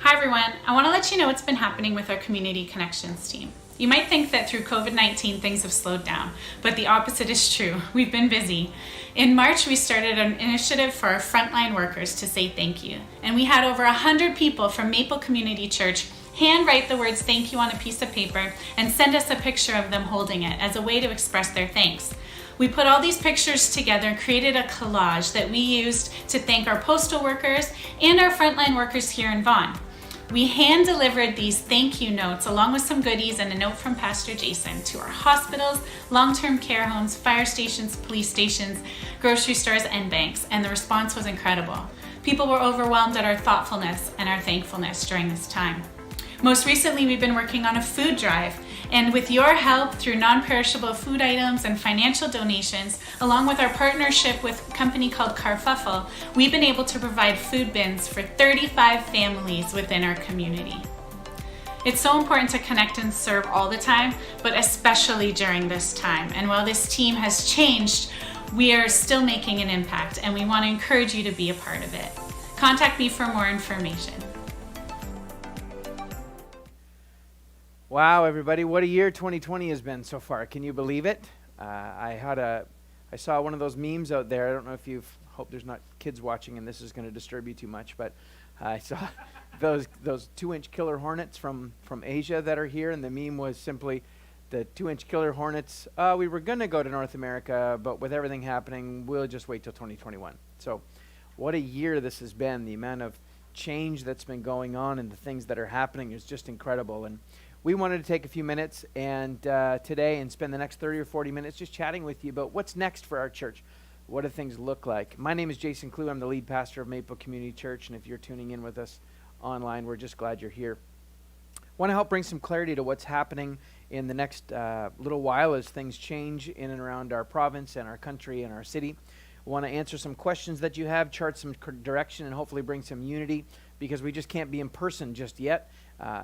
Hi everyone, I want to let you know what's been happening with our Community Connections team. You might think that through COVID-19 things have slowed down, but the opposite is true. We've been busy. In March, we started an initiative for our frontline workers to say thank you. And we had over 100 people from Maple Community Church handwrite the words thank you on a piece of paper and send us a picture of them holding it as a way to express their thanks. We put all these pictures together and created a collage that we used to thank our postal workers and our frontline workers here in Vaughan. We hand-delivered these thank you notes along with some goodies and a note from Pastor Jason to our hospitals, long-term care homes, fire stations, police stations, grocery stores, and banks, and the response was incredible. People were overwhelmed at our thoughtfulness and our thankfulness during this time. Most recently, we've been working on a food drive, and with your help through non-perishable food items and financial donations, along with our partnership with a company called Carfuffle, we've been able to provide food bins for 35 families within our community. It's so important to connect and serve all the time, but especially during this time. And while this team has changed, we are still making an impact, and we want to encourage you to be a part of it. Contact me for more information. Wow, everybody, what a year 2020 has been so far. Can you believe it? I saw one of those memes out there. I don't know if hope there's not kids watching and this is going to disturb you too much, but I saw those 2-inch killer hornets from Asia that are here, and the meme was simply the 2-inch killer hornets. We were going to go to North America, but with everything happening, we'll just wait till 2021. So what a year this has been. The amount of change that's been going on and the things that are happening is just incredible. And we wanted to take a few minutes today and spend the next 30 or 40 minutes just chatting with you about what's next for our church. What do things look like? My name is Jason Clue. I'm the lead pastor of Maple Community Church, and if you're tuning in with us online, we're just glad you're here. I want to help bring some clarity to what's happening in the next little while as things change in and around our province and our country and our city. I want to answer some questions that you have, chart some direction, and hopefully bring some unity, because we just can't be in person just yet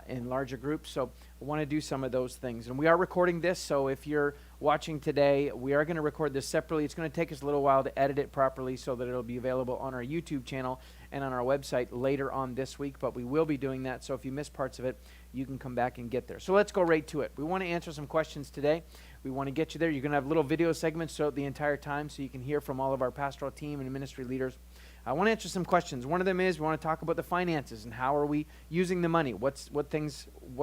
in larger groups. So I want to do some of those things. And we are recording this, so if you're watching today, we are going to record this separately. It's going to take us a little while to edit it properly so that it'll be available on our YouTube channel and on our website later on this week, but we will be doing that. So if you miss parts of it, you can come back and get there. So let's go right to it. We want to answer some questions today. We want to get you there. You're going to have little video segments throughout the entire time so you can hear from all of our pastoral team and ministry leaders. I want to answer some questions. One of them is we want to talk about the finances and how are we using the money? What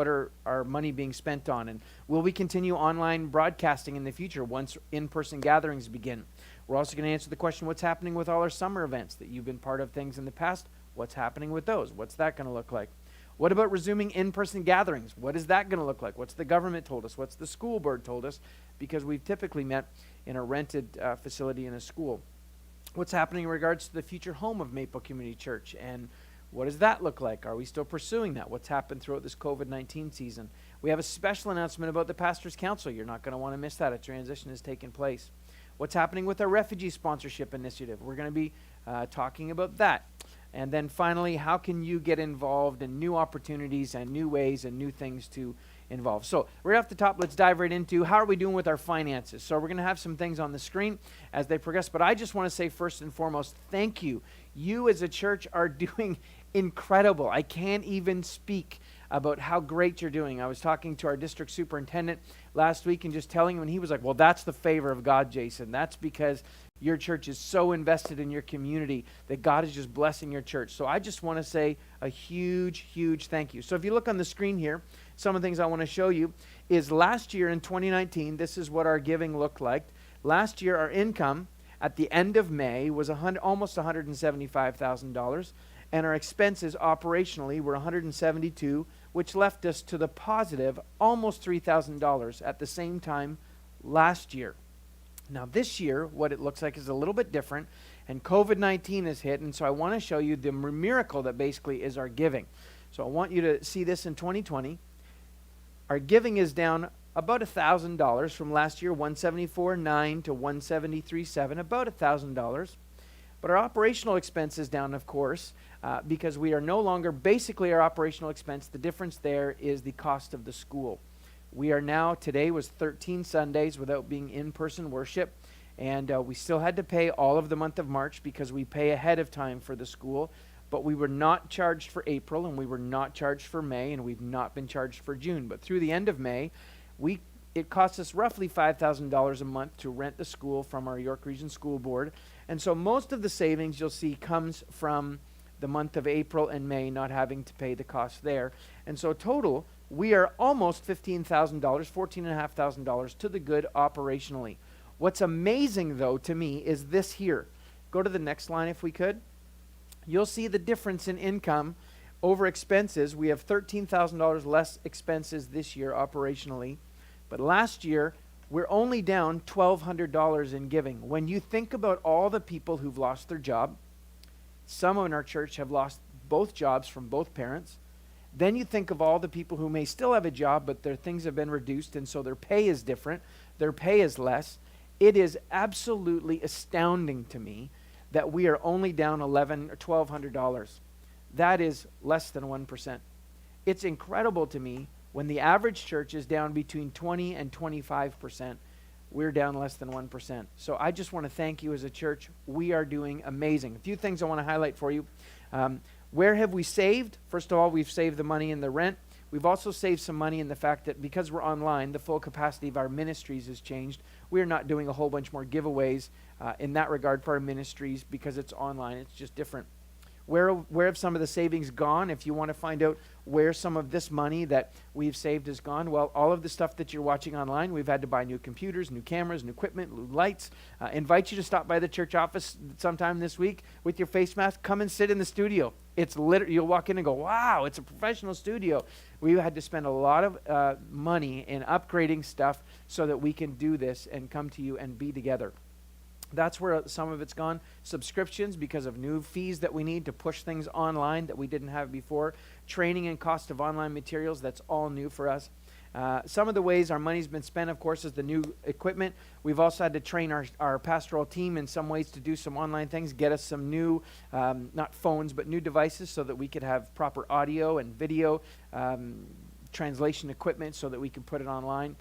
are our money being spent on? And will we continue online broadcasting in the future once in-person gatherings begin? We're also going to answer the question, what's happening with all our summer events that you've been part of things in the past? What's happening with those? What's that going to look like? What about resuming in-person gatherings? What is that going to look like? What's the government told us? What's the school board told us? Because we've typically met in a rented facility in a school. What's happening in regards to the future home of Maple Community Church, and what does that look like? Are we still pursuing that? What's happened throughout this COVID-19 season? We have a special announcement about the Pastor's Council. You're not going to want to miss that. A transition has taken place. What's happening with our refugee sponsorship initiative? We're going to be talking about that. And then finally, how can you get involved in new opportunities and new ways and new things to involved. So right off the top, let's dive right into how are we doing with our finances. So we're going to have some things on the screen as they progress, but I just want to say first and foremost, thank you. You as a church are doing incredible. I can't even speak about how great you're doing. I was talking to our district superintendent last week and just telling him, and he was like, well, that's the favor of God, Jason. That's because your church is so invested in your community that God is just blessing your church. So I just want to say a huge, huge thank you. So if you look on the screen here, some of the things I want to show you is last year in 2019, this is what our giving looked like. Last year, our income at the end of May was almost $175,000, and our expenses operationally were $172,000, which left us to the positive almost $3,000 at the same time last year. Now this year, what it looks like is a little bit different, and COVID-19 has hit, and so I want to show you the miracle that basically is our giving. So I want you to see this in 2020. Our giving is down about $1,000 from last year, $174,900 to $173,700, about $1,000. But our operational expense is down, of course, because we are no longer, basically our operational expense, the difference there is the cost of the school. We are now, today was 13 Sundays without being in-person worship, and we still had to pay all of the month of March because we pay ahead of time for the school. but we were not charged for April, and we were not charged for May, and we've not been charged for June. But through the end of May, it cost us roughly $5,000 a month to rent the school from our York Region School Board. And so most of the savings you'll see comes from the month of April and May, not having to pay the cost there. And so total, we are almost $15,000, $14,500 to the good operationally. What's amazing, though, to me is this here. Go to the next line if we could. You'll see the difference in income over expenses. We have $13,000 less expenses this year operationally. But last year, we're only down $1,200 in giving. When you think about all the people who've lost their job, some in our church have lost both jobs from both parents. Then you think of all the people who may still have a job, but their things have been reduced, and so their pay is different. Their pay is less. It is absolutely astounding to me that we are only down $1,100 or $1,200. That is less than 1%. It's incredible to me when the average church is down between 20 and 25%. We're down less than 1%. So I just want to thank you as a church. We are doing amazing. A few things I want to highlight for you. Where have we saved? First of all, we've saved the money in the rent. We've also saved some money in the fact that because we're online, the full capacity of our ministries has changed. We're not doing a whole bunch more giveaways in that regard for our ministries because it's online. It's just different. Where have some of the savings gone? If you want to find out where some of this money that we've saved has gone, well, all of the stuff that you're watching online, we've had to buy new computers, new cameras, new equipment, new lights. Invite you to stop by the church office sometime this week with your face mask. Come and sit in the studio. It's literally, you'll walk in and go, wow, it's a professional studio. We had to spend a lot of money in upgrading stuff so that we can do this and come to you and be together. That's where some of it's gone. Subscriptions because of new fees that we need to push things online that we didn't have before. Training and cost of online materials, that's all new for us. Some of the ways our money's been spent, of course, is the new equipment. We've also had to train our pastoral team in some ways to do some online things, get us some new, not phones, but new devices so that we could have proper audio and video translation equipment so that we could put it online.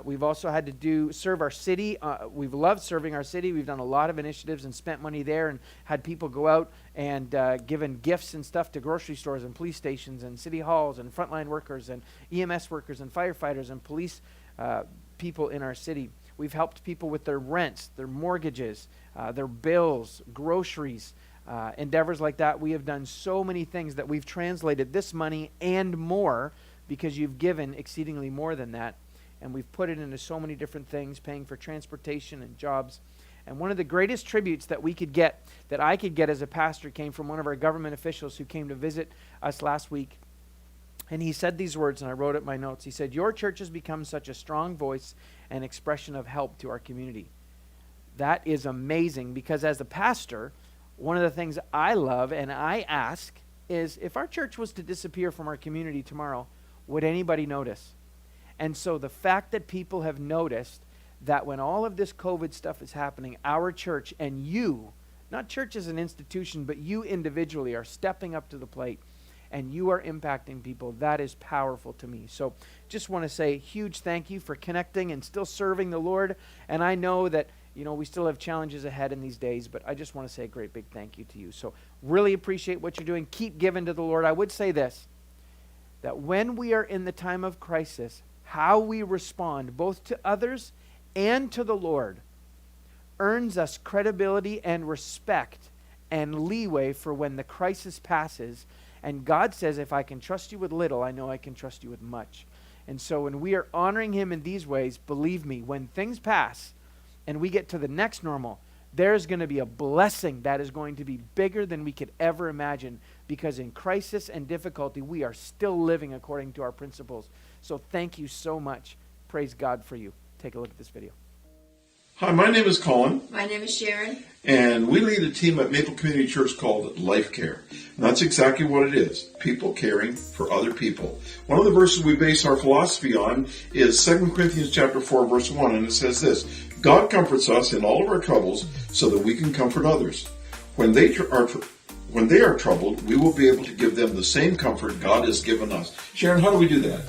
We've also had to serve our city. We've loved serving our city. We've done a lot of initiatives and spent money there and had people go out and given gifts and stuff to grocery stores and police stations and city halls and frontline workers and EMS workers and firefighters and police people in our city. We've helped people with their rents, their mortgages, their bills, groceries, endeavors like that. We have done so many things that we've translated this money and more because you've given exceedingly more than that. And we've put it into so many different things, paying for transportation and jobs. And one of the greatest tributes that we could get, that I could get as a pastor, came from one of our government officials who came to visit us last week. And he said these words, and I wrote it in my notes. He said, "Your church has become such a strong voice and expression of help to our community." That is amazing because as a pastor, one of the things I love and I ask is if our church was to disappear from our community tomorrow, would anybody notice? And so the fact that people have noticed that when all of this COVID stuff is happening, our church and you, not church as an institution, but you individually are stepping up to the plate and you are impacting people, that is powerful to me. So just want to say huge thank you for connecting and still serving the Lord. And I know that, we still have challenges ahead in these days, but I just want to say a great big thank you to you. So really appreciate what you're doing. Keep giving to the Lord. I would say this, that when we are in the time of crisis, how we respond both to others and to the Lord earns us credibility and respect and leeway for when the crisis passes. And God says, if I can trust you with little, I know I can trust you with much. And so when we are honoring him in these ways, believe me, when things pass and we get to the next normal, there's going to be a blessing that is going to be bigger than we could ever imagine, because in crisis and difficulty, we are still living according to our principles. So thank you so much. Praise God for you. Take a look at this video. Hi, my name is Colin. My name is Sharon. And we lead a team at Maple Community Church called Life Care. And that's exactly what it is. People caring for other people. One of the verses we base our philosophy on is 2 Corinthians chapter 4, verse 1. And it says this: God comforts us in all of our troubles so that we can comfort others. When they are troubled, we will be able to give them the same comfort God has given us. Sharon, how do we do that?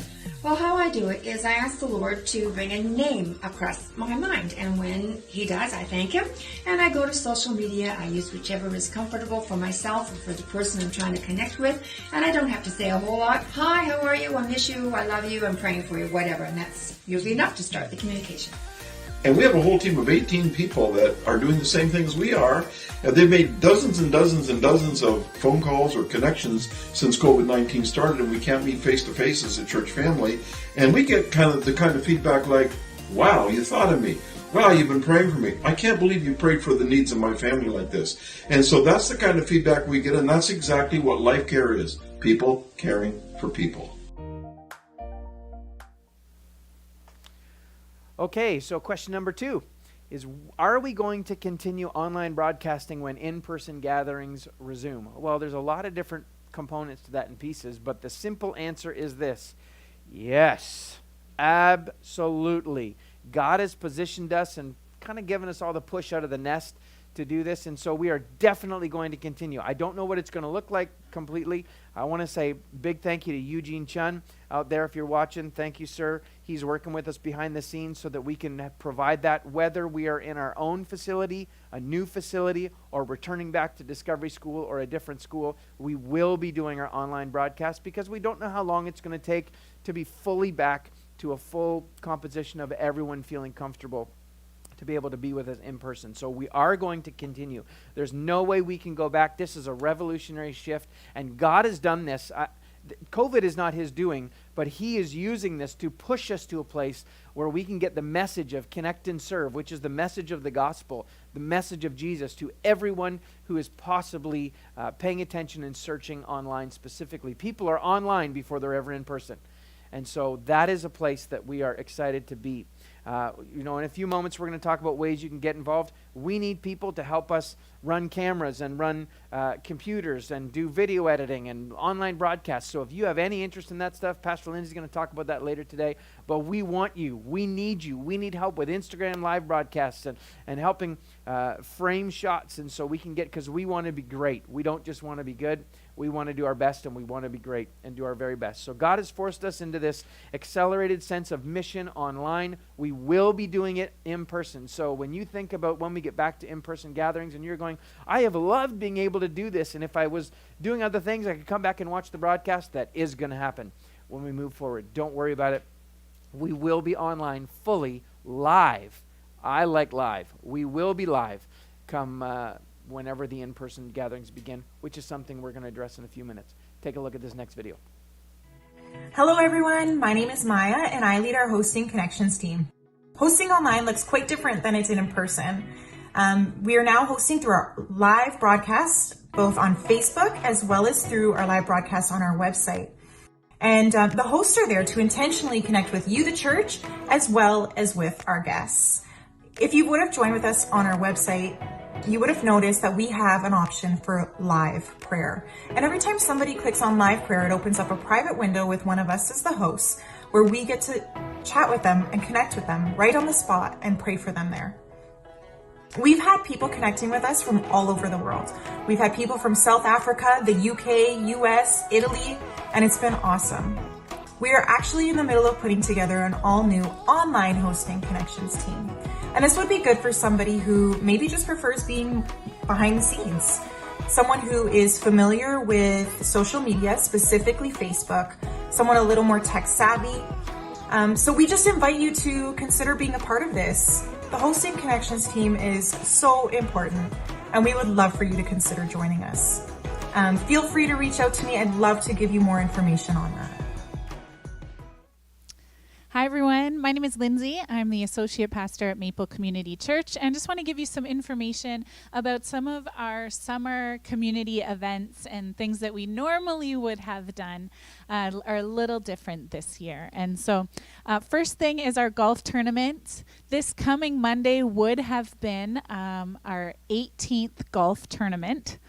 Well, how I do it is I ask the Lord to bring a name across my mind. And when He does, I thank Him. And I go to social media. I use whichever is comfortable for myself or for the person I'm trying to connect with. And I don't have to say a whole lot. Hi, how are you? I miss you. I love you. I'm praying for you, whatever. And that's usually enough to start the communication. And we have a whole team of 18 people that are doing the same thing as we are. And they've made dozens and dozens and dozens of phone calls or connections since COVID-19 started, and we can't meet face-to-face as a church family. And we get the kind of feedback like, wow, you thought of me. Wow, you've been praying for me. I can't believe you prayed for the needs of my family like this. And so that's the kind of feedback we get, and that's exactly what Life Care is. People caring for people. Okay, so question number 2 is, are we going to continue online broadcasting when in-person gatherings resume? Well, there's a lot of different components to that and pieces, but the simple answer is this: yes, absolutely. God has positioned us and kind of given us all the push out of the nest to do this, and so we are definitely going to continue. I don't know what it's going to look like completely. I want to say big thank you to Eugene Chun out there if you're watching. Thank you, sir. He's working with us behind the scenes so that we can provide that, whether we are in our own facility, a new facility, or returning back to Discovery School or a different school. We will be doing our online broadcast because we don't know how long it's going to take to be fully back to a full composition of everyone feeling comfortable to be able to be with us in person. So we are going to continue. There's no way we can go back. This is a revolutionary shift, and God has done this. COVID is not His doing, but He is using this to push us to a place where we can get the message of connect and serve, which is the message of the gospel, the message of Jesus, to everyone who is possibly paying attention and searching online specifically. People are online before they're ever in person. And so that is a place that we are excited to be. In a few moments, we're going to talk about ways you can get involved. We need people to help us run cameras and run computers and do video editing and online broadcasts. So if you have any interest in that stuff, Pastor Lindsay's going to talk about that later today. But we want you. We need you. We need help with Instagram live broadcasts and helping frame shots. And so we can because we want to be great. We don't just want to be good. We want to do our best, and we want to be great and do our very best. So God has forced us into this accelerated sense of mission online. We will be doing it in person. So when you think about when we get back to in-person gatherings and you're going, I have loved being able to do this, and if I was doing other things, I could come back and watch the broadcast, that is going to happen when we move forward. Don't worry about it. We will be online fully live. I like live. We will be live come whenever the in-person gatherings begin, which is something we're going to address in a few minutes. Take a look at this next video. Hello everyone, my name is Maya and I lead our Hosting Connections team. Hosting online looks quite different than it did in person. We are now hosting through our live broadcast, both on Facebook as well as through our live broadcast on our website. And the hosts are there to intentionally connect with you, the church, as well as with our guests. If you would have joined with us on our website, you would have noticed that we have an option for live prayer. And every time somebody clicks on live prayer, it opens up a private window with one of us as the hosts, where we get to chat with them and connect with them right on the spot and pray for them there. We've had people connecting with us from all over the world. We've had people from South Africa, the UK, US, Italy, and it's been awesome. We are actually in the middle of putting together an all-new online Hosting Connections team. And this would be good for somebody who maybe just prefers being behind the scenes. Someone who is familiar with social media, specifically Facebook, someone a little more tech savvy. So we just invite you to consider being a part of this. The Hosting Connections team is so important, and we would love for you to consider joining us. Feel free to reach out to me. I'd love to give you more information on that. Hi everyone, my name is Lindsay. I'm the Associate Pastor at Maple Community Church, and just want to give you some information about some of our summer community events and things that we normally would have done are a little different this year. And so first thing is our golf tournament. This coming Monday would have been our 18th golf tournament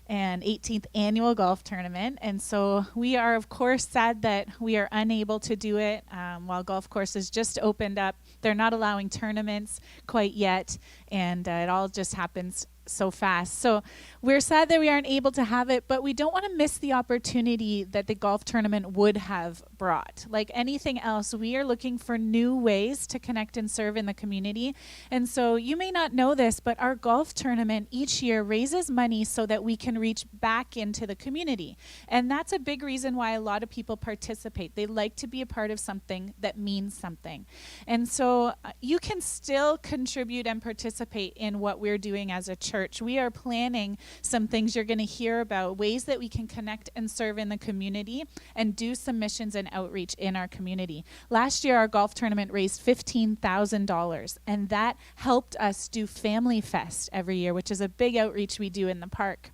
and 18th annual golf tournament. And so we are, of course, sad that we are unable to do it while golf courses just opened up. They're not allowing tournaments quite yet, and it all just happens so fast. So we're sad that we aren't able to have it, but we don't want to miss the opportunity that the golf tournament would have brought. Like anything else, we are looking for new ways to connect and serve in the community. And so you may not know this, but our golf tournament each year raises money so that we can reach back into the community. And that's a big reason why a lot of people participate. They like to be a part of something that means something. And so you can still contribute and participate in what we're doing as a church. We are planning some things you're going to hear about, ways that we can connect and serve in the community and do some missions and outreach in our community. Last year, our golf tournament raised $15,000, and that helped us do Family Fest every year, which is a big outreach we do in the park.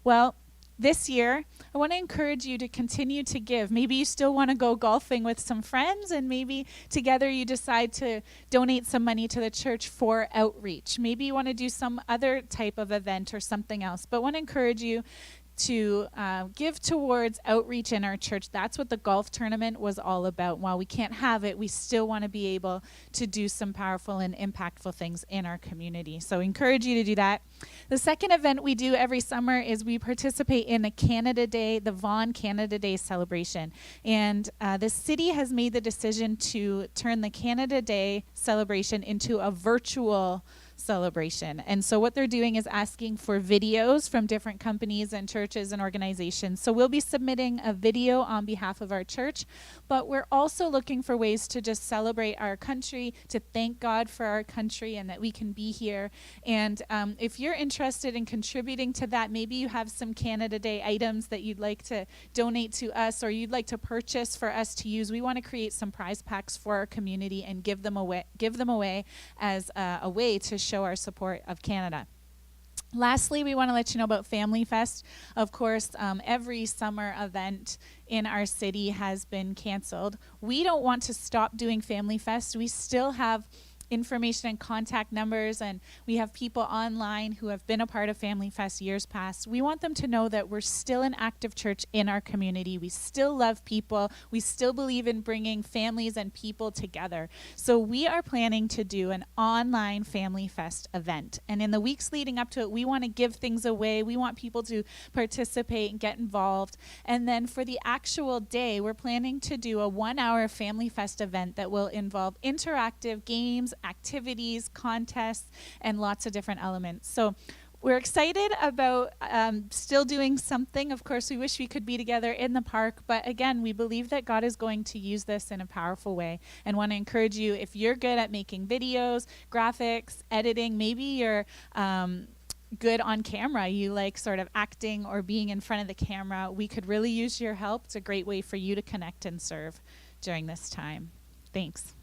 Well, this year, I want to encourage you to continue to give. Maybe you still want to go golfing with some friends, and maybe together you decide to donate some money to the church for outreach. Maybe you want to do some other type of event or something else. But I want to encourage you to give towards outreach in our church. That's what the golf tournament was all about. While we can't have it, we still want to be able to do some powerful and impactful things in our community. So I encourage you to do that. The second event we do every summer is we participate in the Canada Day, the Vaughan Canada Day celebration. And the city has made the decision to turn the Canada Day celebration into a virtual celebration. And so what they're doing is asking for videos from different companies and churches and organizations. So we'll be submitting a video on behalf of our church, but we're also looking for ways to just celebrate our country, to thank God for our country and that we can be here. And if you're interested in contributing to that, maybe you have some Canada Day items that you'd like to donate to us or you'd like to purchase for us to use. We want to create some prize packs for our community and give them away as a way to show our support of Canada. Lastly, we want to let you know about Family Fest. Of course, every summer event in our city has been canceled. We don't want to stop doing Family Fest. We still have information and contact numbers, and we have people online who have been a part of Family Fest years past. We want them to know that we're still an active church in our community. We still love people. We still believe in bringing families and people together. So we are planning to do an online Family Fest event. And in the weeks leading up to it, we want to give things away. We want people to participate and get involved. And then for the actual day, we're planning to do a 1-hour Family Fest event that will involve interactive games, activities, contests, and lots of different elements. So we're excited about still doing something. Of course, we wish we could be together in the park, but again, we believe that God is going to use this in a powerful way and want to encourage you, if you're good at making videos, graphics, editing, maybe you're good on camera, you like sort of acting or being in front of the camera, we could really use your help. It's a great way for you to connect and serve during this time. Thanks.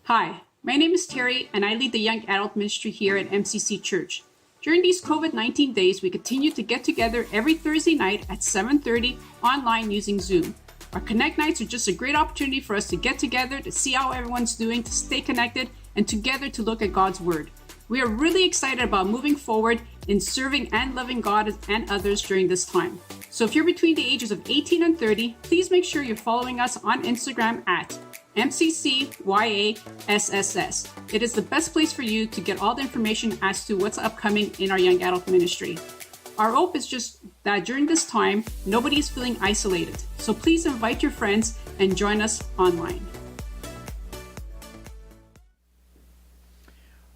Hi, my name is Terry, and I lead the Young Adult Ministry here at MCC Church. During these COVID-19 days, we continue to get together every Thursday night at 7:30 online using Zoom. Our Connect Nights are just a great opportunity for us to get together, to see how everyone's doing, to stay connected, and together to look at God's Word. We are really excited about moving forward in serving and loving God and others during this time. So if you're between the ages of 18 and 30, please make sure you're following us on Instagram at MCCYASSS. It is the best place for you to get all the information as to what's upcoming in our young adult ministry. Our hope is just that during this time, nobody is feeling isolated. So please invite your friends and join us online.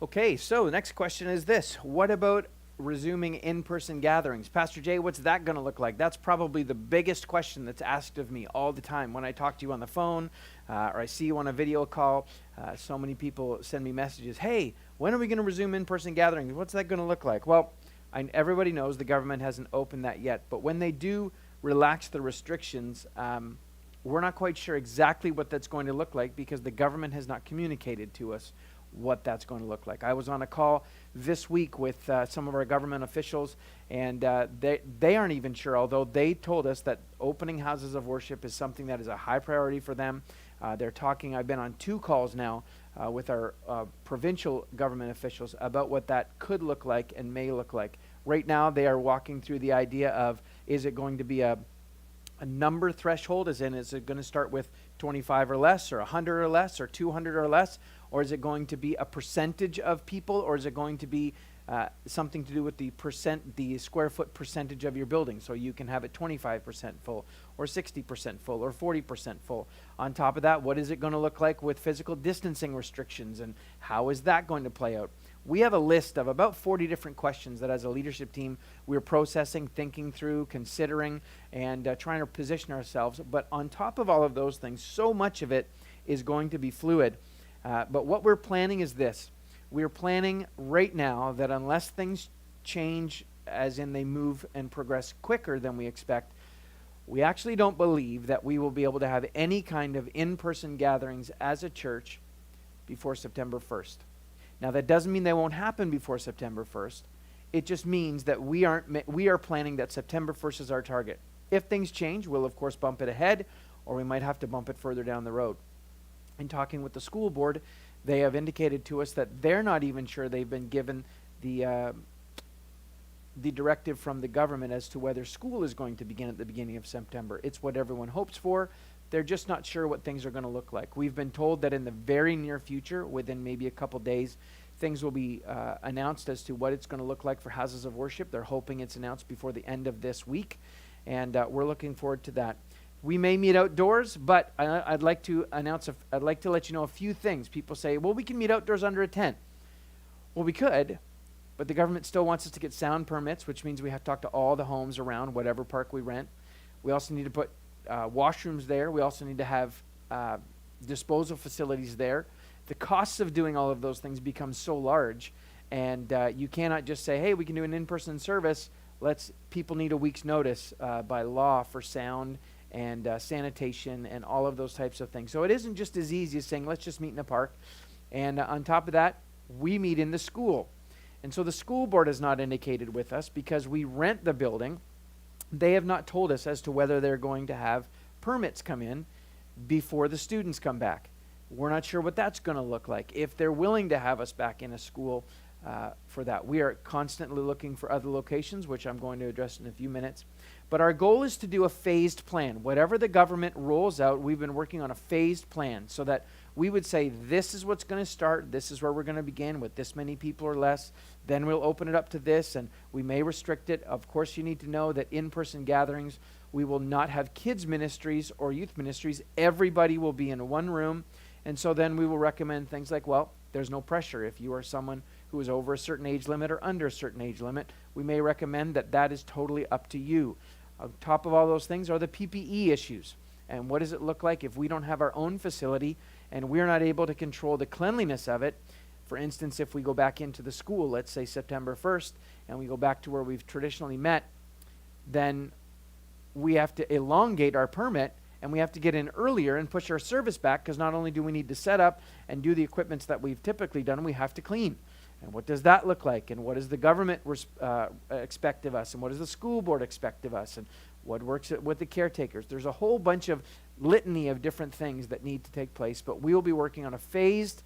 Okay, so the next question is this. What about resuming in-person gatherings? Pastor Jay, what's that going to look like? That's probably the biggest question that's asked of me all the time. When I talk to you on the phone or I see you on a video call, so many people send me messages, hey, when are we going to resume in-person gatherings? What's that going to look like? Well, everybody knows the government hasn't opened that yet, but when they do relax the restrictions, we're not quite sure exactly what that's going to look like because the government has not communicated to us what that's going to look like. I was on a call this week with some of our government officials, and they aren't even sure, although they told us that opening houses of worship is something that is a high priority for them. They're talking, I've been on 2 calls now with our provincial government officials about what that could look like and may look like. Right now, they are walking through the idea of, is it going to be a number threshold, as in, is it going to start with 25 or less, or 100 or less, or 200 or less, or is it going to be a percentage of people, or is it going to be something to do with the square foot percentage of your building, so you can have it 25% full or 60% full or 40% full. On top of that, what is it going to look like with physical distancing restrictions, and how is that going to play out? We have a list of about 40 different questions that as a leadership team we're processing, thinking through, considering, and trying to position ourselves. But on top of all of those things, so much of it is going to be fluid. But what we're planning is this. We're planning right now that unless things change, as in they move and progress quicker than we expect, we actually don't believe that we will be able to have any kind of in-person gatherings as a church before September 1st. Now, that doesn't mean they won't happen before September 1st. It just means that we are planning that September 1st is our target. If things change, we'll of course bump it ahead, or we might have to bump it further down the road. In talking with the school board, they have indicated to us that they're not even sure they've been given the directive from the government as to whether school is going to begin at the beginning of September. It's what everyone hopes for. They're just not sure what things are going to look like. We've been told that in the very near future, within maybe a couple days, things will be announced as to what it's going to look like for houses of worship. They're hoping it's announced before the end of this week, and we're looking forward to that. We may meet outdoors, but I'd like to let you know a few things. People say, well, we can meet outdoors under a tent. Well, we could, but the government still wants us to get sound permits, which means we have to talk to all the homes around whatever park we rent. We also need to put washrooms there. We also need to have disposal facilities there. The costs of doing all of those things become so large, and you cannot just say, hey, we can do an in-person service. People need a week's notice by law for sound and sanitation and all of those types of things. So it isn't just as easy as saying, let's just meet in a park. And on top of that, we meet in the school. And so the school board has not indicated with us because we rent the building. They have not told us as to whether they're going to have permits come in before the students come back. We're not sure what that's going to look like. If they're willing to have us back in a school for that. We are constantly looking for other locations, which I'm going to address in a few minutes. But our goal is to do a phased plan. Whatever the government rolls out, we've been working on a phased plan so that we would say, this is what's going to start, this is where we're going to begin with this many people or less, then we'll open it up to this, and we may restrict it. Of course, you need to know that in-person gatherings, we will not have kids ministries or youth ministries. Everybody will be in one room, and so then we will recommend things like, well, there's no pressure. If you are someone who is over a certain age limit or under a certain age limit, we may recommend that that is totally up to you. On top of all those things are the PPE issues. And what does it look like if we don't have our own facility and we're not able to control the cleanliness of it? For instance, if we go back into the school, let's say September 1st, and we go back to where we've traditionally met, then we have to elongate our permit and we have to get in earlier and push our service back, because not only do we need to set up and do the equipments that we've typically done, we have to clean. And what does that look like? And what does the government expect of us? And what does the school board expect of us? And what works with the caretakers? There's a whole bunch of litany of different things that need to take place, but we will be working on a phased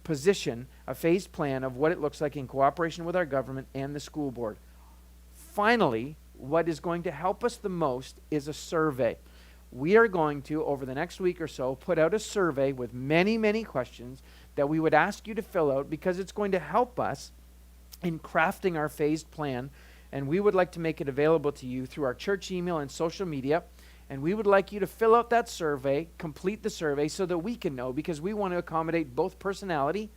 position, a phased plan of what it looks like in cooperation with our government and the school board. Finally, what is going to help us the most is a survey. We are going to, over the next week or so, put out a survey with many, many questions that we would ask you to fill out, because it's going to help us in crafting our phased plan, and we would like to make it available to you through our church email and social media. And we would like you to fill out that survey, complete the survey, so that we can know, because we want to accommodate both personality,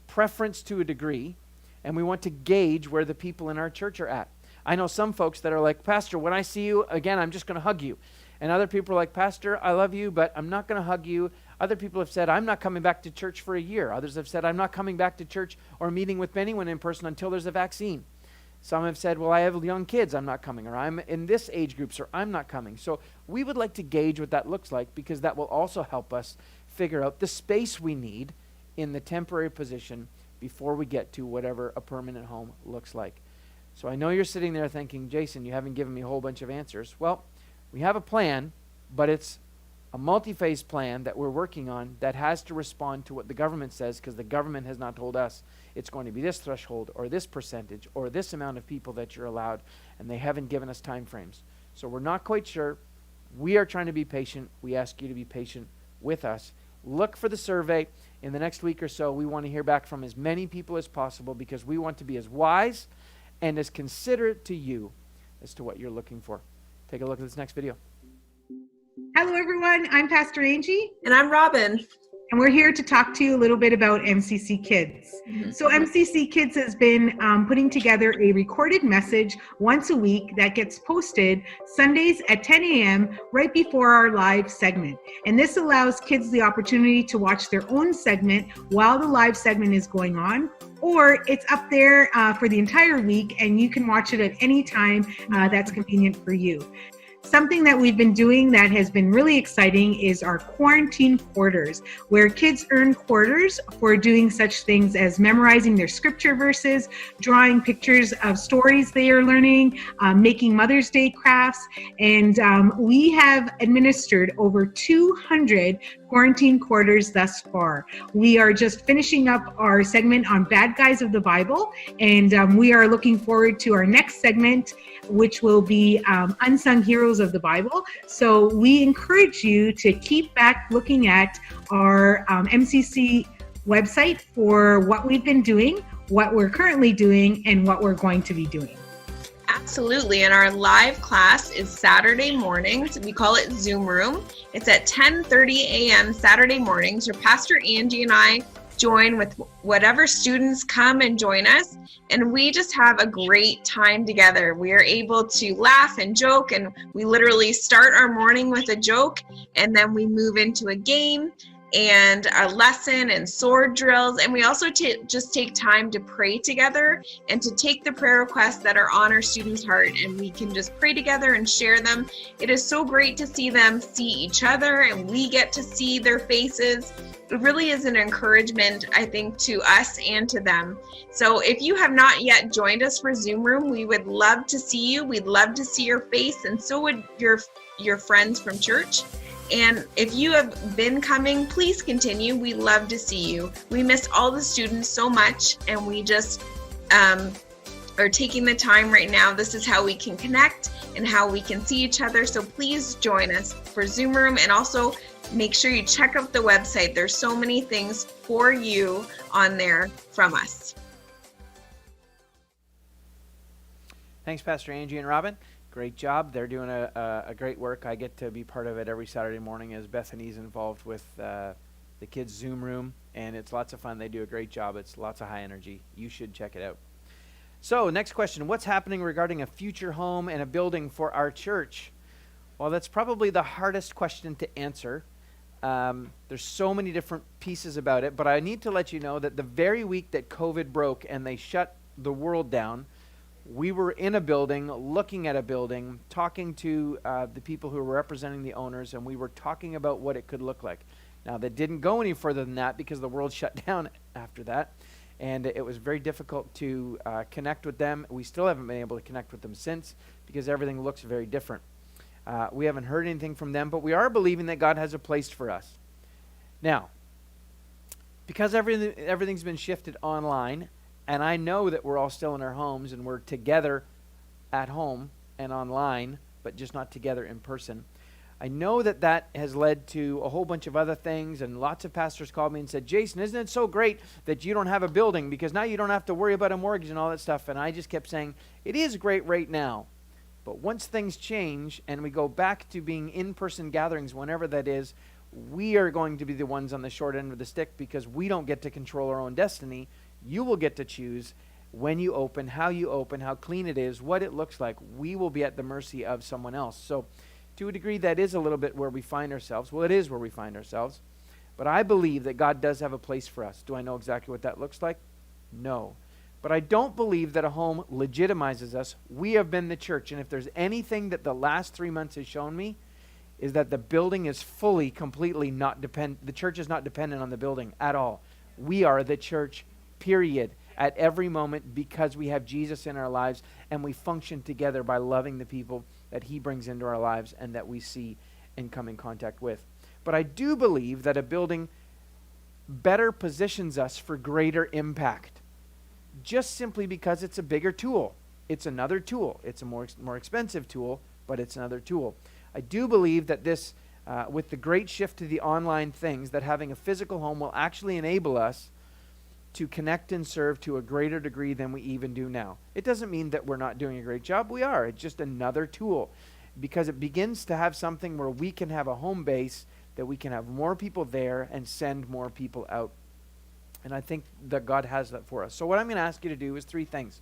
preference to a degree, and we want to gauge where the people in our church are at. I know some folks that are like, Pastor, when I see you again, I'm just going to hug you. And other people are like, Pastor, I love you, but I'm not going to hug you. Other people have said, I'm not coming back to church for a year. Others have said, I'm not coming back to church or meeting with anyone in person until there's a vaccine. Some have said, well, I have young kids, I'm not coming, or I'm in this age groups, or I'm not coming. So we would like to gauge what that looks like, because that will also help us figure out the space we need in the temporary position before we get to whatever a permanent home looks like. So I know you're sitting there thinking, Jason, you haven't given me a whole bunch of answers. Well, we have a plan, but it's a multi-phase plan that we're working on that has to respond to what the government says, because the government has not told us it's going to be this threshold or this percentage or this amount of people that you're allowed, and they haven't given us time frames. So we're not quite sure. We are trying to be patient. We ask you to be patient with us. Look for the survey. in the next week or so, we want to hear back from as many people as possible because we want to be as wise and as considerate to you as to what you're looking for. Take a look at this next video. Hello, everyone. I'm Pastor Angie. And I'm Robin. And we're here to talk to you a little bit about MCC Kids. So MCC Kids has been putting together a recorded message once a week that gets posted Sundays at 10 a.m. right before our live segment. And this allows kids the opportunity to watch their own segment while the live segment is going on, or it's up there for the entire week and you can watch it at any time that's convenient for you. Something that we've been doing that has been really exciting is our quarantine quarters, where kids earn quarters for doing such things as memorizing their scripture verses, drawing pictures of stories they are learning, making Mother's Day crafts, and we have administered over 200 quarantine quarters thus far. We are just finishing up our segment on bad guys of the Bible, and we are looking forward to our next segment, which will be unsung heroes of the Bible. So we encourage you to keep back looking at our MCC website for what we've been doing, what we're currently doing, and what we're going to be doing. Absolutely. And our live class is Saturday mornings. We call it Zoom Room. It's at 10:30 a.m. Saturday mornings, where Pastor Angie and I join with whatever students come and join us. And we just have a great time together. We are able to laugh and joke, and we literally start our morning with a joke, and then we move into a game and a lesson and sword drills. And we also just take time to pray together and to take the prayer requests that are on our students' heart, and we can just pray together and share them. It is so great to see them see each other, and we get to see their faces. It really is an encouragement, I think, to us and to them. So if you have not yet joined us for Zoom Room, we would love to see you. We'd love to see your face, and so would your friends from church. And if you have been coming, please continue. We love to see you. We miss all the students so much, and we just are taking the time right now. This is how we can connect and how we can see each other. So please join us for Zoom Room, and also make sure you check out the website. There's so many things for you on there from us. Thanks, Pastor Angie and Robin. Great job. They're doing a great work. I get to be part of it every Saturday morning as Bethany's involved with the kids' Zoom Room, and it's lots of fun. They do a great job. It's lots of high energy. You should check it out. So, next question. What's happening regarding a future home and a building for our church? Well, that's probably the hardest question to answer. There's so many different pieces about it, but I need to let you know that the very week that COVID broke and they shut the world down, we were in a building, looking at a building, talking to the people who were representing the owners, and we were talking about what it could look like. Now, that didn't go any further than that because the world shut down after that, and it was very difficult to connect with them. We still haven't been able to connect with them since because everything looks very different. We haven't heard anything from them, but we are believing that God has a place for us. Now, because everything's been shifted online, and I know that we're all still in our homes and we're together at home and online, but just not together in person. I know that that has led to a whole bunch of other things, and lots of pastors called me and said, Jason, isn't it so great that you don't have a building because now you don't have to worry about a mortgage and all that stuff? And I just kept saying, it is great right now. But once things change and we go back to being in-person gatherings, whenever that is, we are going to be the ones on the short end of the stick because we don't get to control our own destiny. You will get to choose when you open, how clean it is, what it looks like. We will be at the mercy of someone else. So to a degree, that is a little bit where we find ourselves. Well, it is where we find ourselves. But I believe that God does have a place for us. Do I know exactly what that looks like? No. But I don't believe that a home legitimizes us. We have been the church. And if there's anything that the last 3 months has shown me, is that the building is fully, completely not dependent. The church is not dependent on the building at all. We are the church, period, at every moment because we have Jesus in our lives and we function together by loving the people that he brings into our lives and that we see and come in contact with. But I do believe that a building better positions us for greater impact, just simply because it's a bigger tool. It's another tool. It's a more expensive tool, but it's another tool. I do believe that this with the great shift to the online things, that having a physical home will actually enable us to connect and serve to a greater degree than we even do now. It doesn't mean that we're not doing a great job. We are. It's just another tool, because it begins to have something where we can have a home base, that we can have more people there and send more people out. And I think that God has that for us. So what I'm going to ask you to do is 3 things.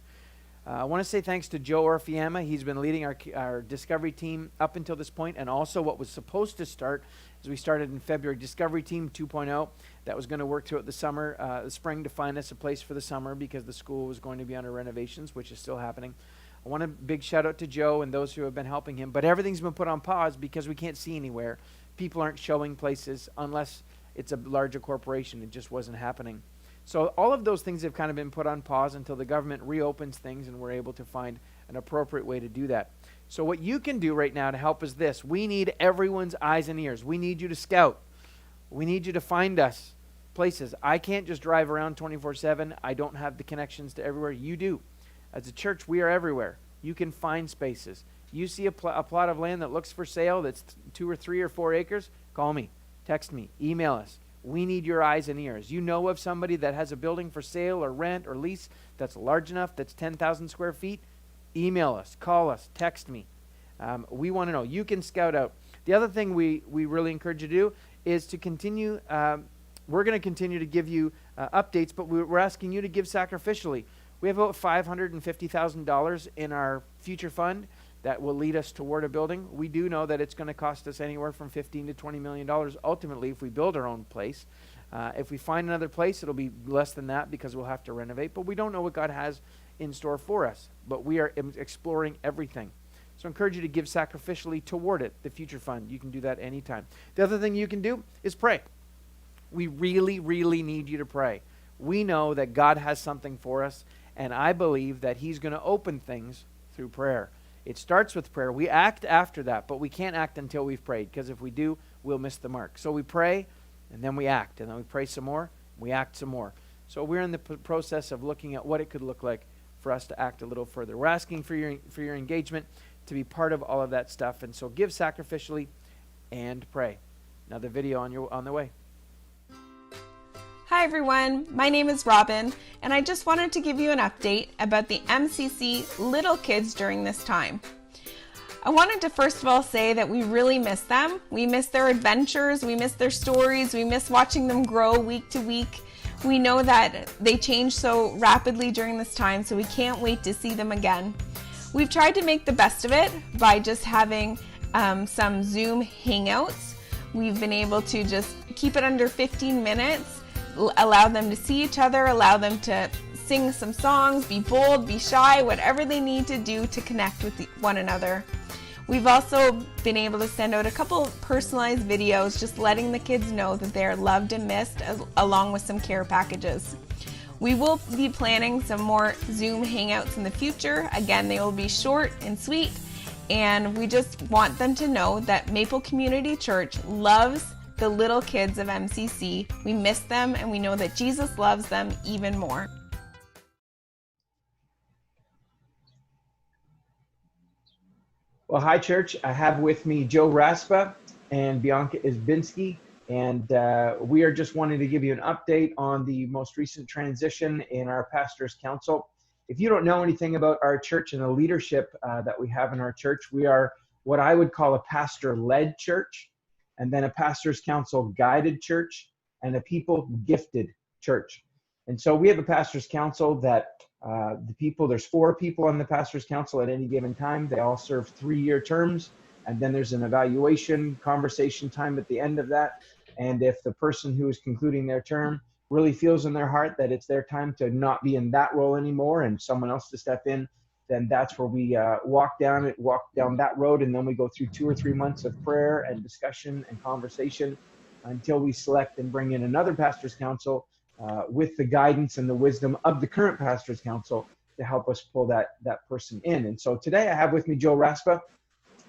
I want to say thanks to Joe Orfiema. He's been leading our Discovery team up until this point, and also what was supposed to start as we started in February, Discovery Team 2.0, that was going to work throughout the spring to find us a place for the summer, because the school was going to be under renovations, which is still happening. I want a big shout out to Joe and those who have been helping him, but everything's been put on pause because we can't see anywhere. People aren't showing places unless it's a larger corporation. It just wasn't happening. So all of those things have kind of been put on pause until the government reopens things and we're able to find an appropriate way to do that. So what you can do right now to help is this. We need everyone's eyes and ears. We need you to scout. We need you to find us places. I can't just drive around 24/7. I don't have the connections to everywhere. You do. As a church, we are everywhere. You can find spaces. You see a plot of land that looks for sale that's 2 or 3 or 4 acres, call me, text me, email us. We need your eyes and ears. You know of somebody that has a building for sale or rent or lease that's large enough, that's 10,000 square feet, email us, call us, text me. We want to know. You can scout out. The other thing we really encourage you to do is to continue. We're going to continue to give you updates, but we're asking you to give sacrificially. We have about $550,000 in our future fund that will lead us toward a building. We do know that it's going to cost us anywhere from $15 to $20 million ultimately if we build our own place. If we find another place, it'll be less than that because we'll have to renovate. But we don't know what God has in store for us. But we are exploring everything. So I encourage you to give sacrificially toward it, the future fund. You can do that anytime. The other thing you can do is pray. We really, really need you to pray. We know that God has something for us, and I believe that He's going to open things through prayer. It starts with prayer. We act after that, but we can't act until we've prayed, because if we do, we'll miss the mark. So we pray, and then we act, and then we pray some more, we act some more. So we're in the process of looking at what it could look like for us to act a little further. We're asking for your engagement to be part of all of that stuff, and so give sacrificially and pray. Another video on the way. Hi everyone, my name is Robin, and I just wanted to give you an update about the MCC little kids during this time. I wanted to first of all say that we really miss them. We miss their adventures, we miss their stories, we miss watching them grow week to week. We know that they change so rapidly during this time, so we can't wait to see them again. We've tried to make the best of it by just having some Zoom hangouts. We've been able to just keep it under 15 minutes, allow them to see each other, allow them to sing some songs, be bold, be shy, whatever they need to do to connect with one another. We've also been able to send out a couple personalized videos just letting the kids know that they are loved and missed, along with some care packages. We will be planning some more Zoom hangouts in the future. Again, they will be short and sweet, and we just want them to know that Maple Community Church loves the little kids of MCC. We miss them, and we know that Jesus loves them even more. Well, hi, church. I have with me Joe Raspa and Bianca Izbinski, and we are just wanting to give you an update on the most recent transition in our Pastors' Council. If you don't know anything about our church and the leadership that we have in our church, we are what I would call a pastor-led church, and then a Pastors' Council guided church, and a people gifted church. And so we have a Pastors' Council that there's 4 people on the Pastors' Council at any given time. They all serve 3-year terms, and then there's an evaluation conversation time at the end of that. And if the person who is concluding their term really feels in their heart that it's their time to not be in that role anymore and someone else to step in, then that's where we walk down that road, and then we go through 2 or 3 months of prayer and discussion and conversation until we select and bring in another Pastors' Council with the guidance and the wisdom of the current Pastors' Council to help us pull that person in. And so today I have with me Joe Raspa,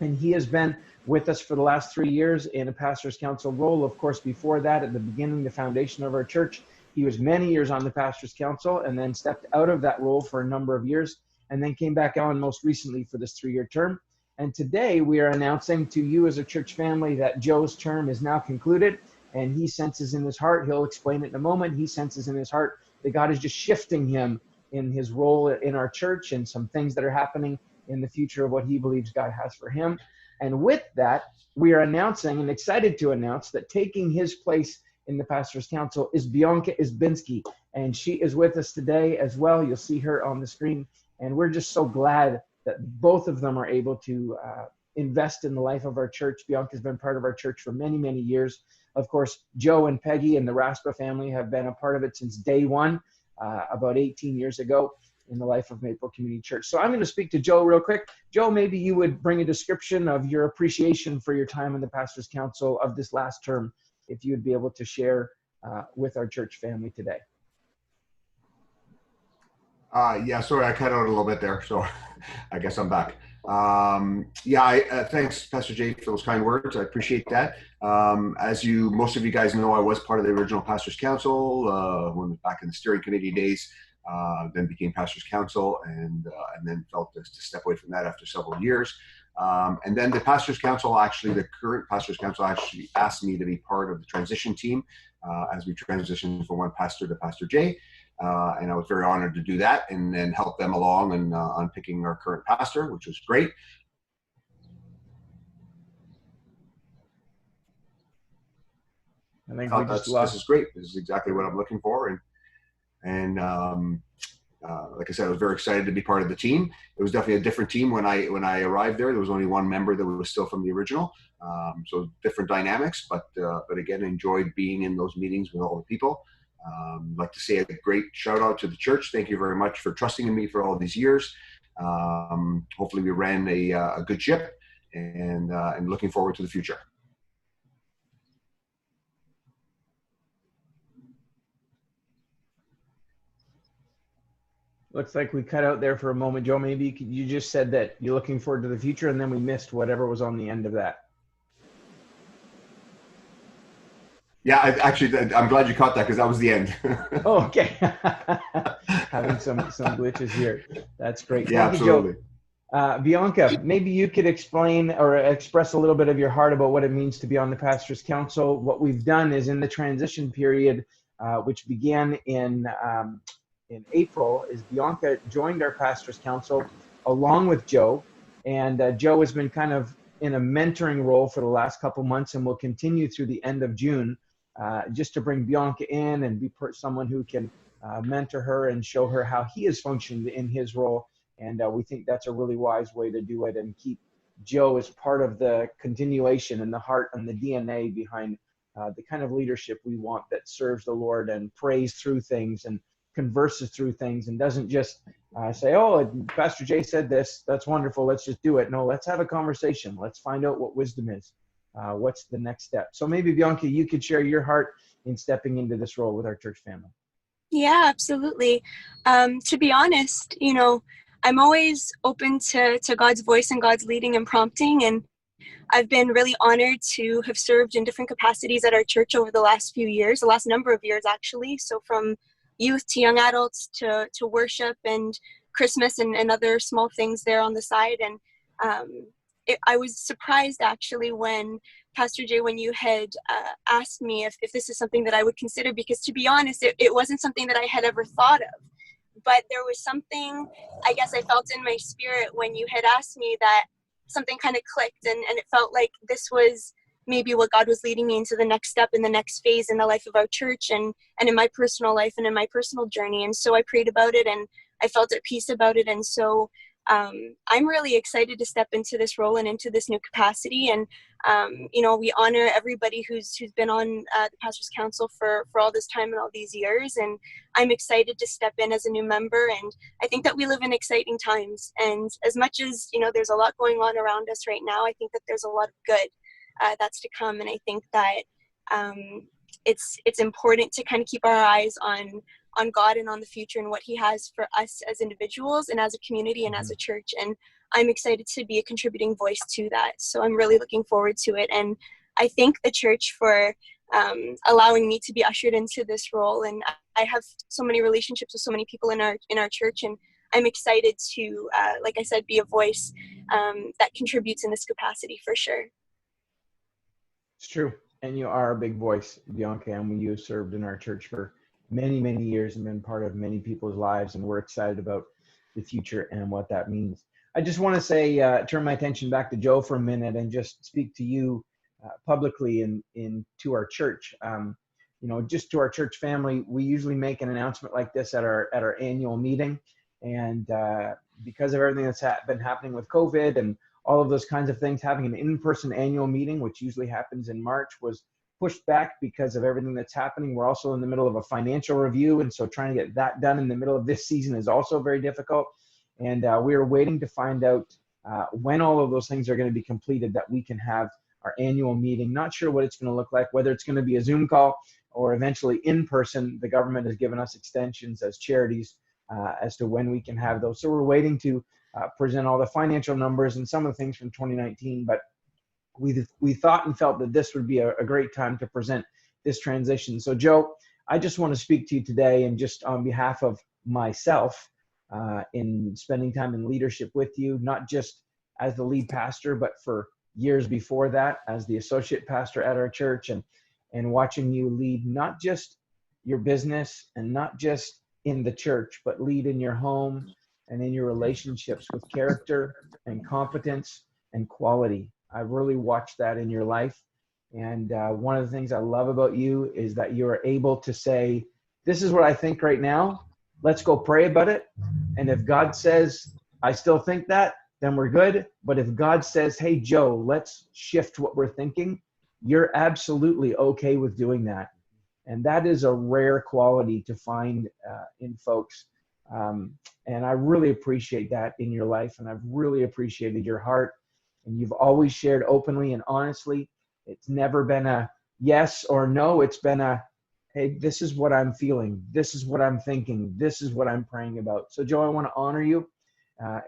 and he has been with us for the last 3 years in a Pastors' Council role. Of course, before that, at the beginning, the foundation of our church, he was many years on the Pastors' Council and then stepped out of that role for a number of years, and then came back on most recently for this 3-year term. And today we are announcing to you as a church family that Joe's term is now concluded, and he senses in his heart, he'll explain it in a moment, he senses in his heart that God is just shifting him in his role in our church and some things that are happening in the future of what he believes God has for him. And with that, we are announcing and excited to announce that taking his place in the Pastor's Council is Bianca Izbinski, and she is with us today as well. You'll see her on the screen, and we're just so glad that both of them are able to invest in the life of our church. Bianca's been part of our church for many, many years. Of course, Joe and Peggy and the Raspa family have been a part of it since day one, about 18 years ago in the life of Maple Community Church. So I'm going to speak to Joe real quick. Joe, maybe you would bring a description of your appreciation for your time in the Pastor's Council of this last term, if you would be able to share with our church family today. Yeah, sorry, I cut out a little bit there, so I guess I'm back. Thanks, Pastor Jay, for those kind words. I appreciate that. As most of you guys know, I was part of the original Pastor's Council when back in the steering committee days. Then became Pastor's Council, and then felt to step away from that after several years. And then the Pastor's Council, the current Pastor's Council actually asked me to be part of the transition team as we transitioned from one pastor to Pastor Jay. And I was very honored to do that and then help them along and on picking our current pastor, which was great. I think this is great. This is exactly what I'm looking for. And like I said, I was very excited to be part of the team. It was definitely a different team when I arrived there. There was only one member that was still from the original, so different dynamics. But again, enjoyed being in those meetings with all the people. I'd like to say a great shout out to the church. Thank you very much for trusting in me for all these years. Hopefully, we ran a good ship, and looking forward to the future. Looks like we cut out there for a moment. Joe, maybe you just said that you're looking forward to the future, and then we missed whatever was on the end of that. Yeah, I'm glad you caught that because that was the end. Oh, okay. Having some glitches here. That's great. Yeah, Thank you, absolutely. Joe. Bianca, maybe you could explain or express a little bit of your heart about what it means to be on the Pastor's Council. What we've done is in the transition period, which began in April, is Bianca joined our Pastor's Council along with Joe, and Joe has been kind of in a mentoring role for the last couple months and will continue through the end of June, just to bring Bianca in and be someone who can mentor her and show her how he has functioned in his role. And we think that's a really wise way to do it and keep Joe as part of the continuation and the heart and the DNA behind the kind of leadership we want that serves the Lord and prays through things and converses through things and doesn't just say, oh, Pastor Jay said this, that's wonderful, let's just do it. No, let's have a conversation. Let's find out what wisdom is. What's the next step? So maybe, Bianca, you could share your heart in stepping into this role with our church family. Yeah, absolutely. To be honest, I'm always open to God's voice and God's leading and prompting. And I've been really honored to have served in different capacities at our church over the last few years, the last number of years, actually. So from youth to young adults to worship and Christmas and other small things there on the side. And I was surprised actually when Pastor Jay, when you had asked me if this is something that I would consider, because to be honest, it wasn't something that I had ever thought of. But there was something, I guess I felt in my spirit when you had asked me that something kind of clicked and it felt like this was maybe what God was leading me into the next step in the next phase in the life of our church and in my personal life and in my personal journey. And so I prayed about it and I felt at peace about it. And so I'm really excited to step into this role and into this new capacity. And, we honor everybody who's been on the Pastor's Council for all this time and all these years. And I'm excited to step in as a new member. And I think that we live in exciting times. And as much as, there's a lot going on around us right now, I think that there's a lot of good that's to come. And I think that it's important to kind of keep our eyes on God and on the future and what he has for us as individuals and as a community and as a church. And I'm excited to be a contributing voice to that. So I'm really looking forward to it. And I thank the church for allowing me to be ushered into this role. And I have so many relationships with so many people in our church. And I'm excited to, like I said, be a voice that contributes in this capacity for sure. It's true. And you are a big voice, Bianca, and you have served in our church for many, many years and been part of many people's lives. And we're excited about the future and what that means. I just want to say, turn my attention back to Joe for a minute and just speak to you publicly in to our church. Just to our church family, we usually make an announcement like this at our annual meeting. And because of everything that's been happening with COVID and all of those kinds of things, having an in-person annual meeting, which usually happens in March, was pushed back because of everything that's happening. We're also in the middle of a financial review, and so trying to get that done in the middle of this season is also very difficult. And we are waiting to find out when all of those things are going to be completed, that we can have our annual meeting. Not sure what it's going to look like, whether it's going to be a Zoom call or eventually in person. The government has given us extensions as charities as to when we can have those. So we're waiting to present all the financial numbers and some of the things from 2019, but we thought and felt that this would be a great time to present this transition. So Joe, I just want to speak to you today, and just on behalf of myself, in spending time in leadership with you, not just as the lead pastor, but for years before that as the associate pastor at our church, and watching you lead not just your business and not just in the church, but lead in your home and in your relationships with character and competence and quality. I've really watched that in your life. And one of the things I love about you is that you're able to say, this is what I think right now. Let's go pray about it. And if God says, I still think that, then we're good. But if God says, hey, Joe, let's shift what we're thinking, you're absolutely okay with doing that. And that is a rare quality to find in folks. And I really appreciate that in your life. And I've really appreciated your heart. And you've always shared openly and honestly. It's never been a yes or no. It's been a, hey, this is what I'm feeling. This is what I'm thinking. This is what I'm praying about. So Joe, I want to honor you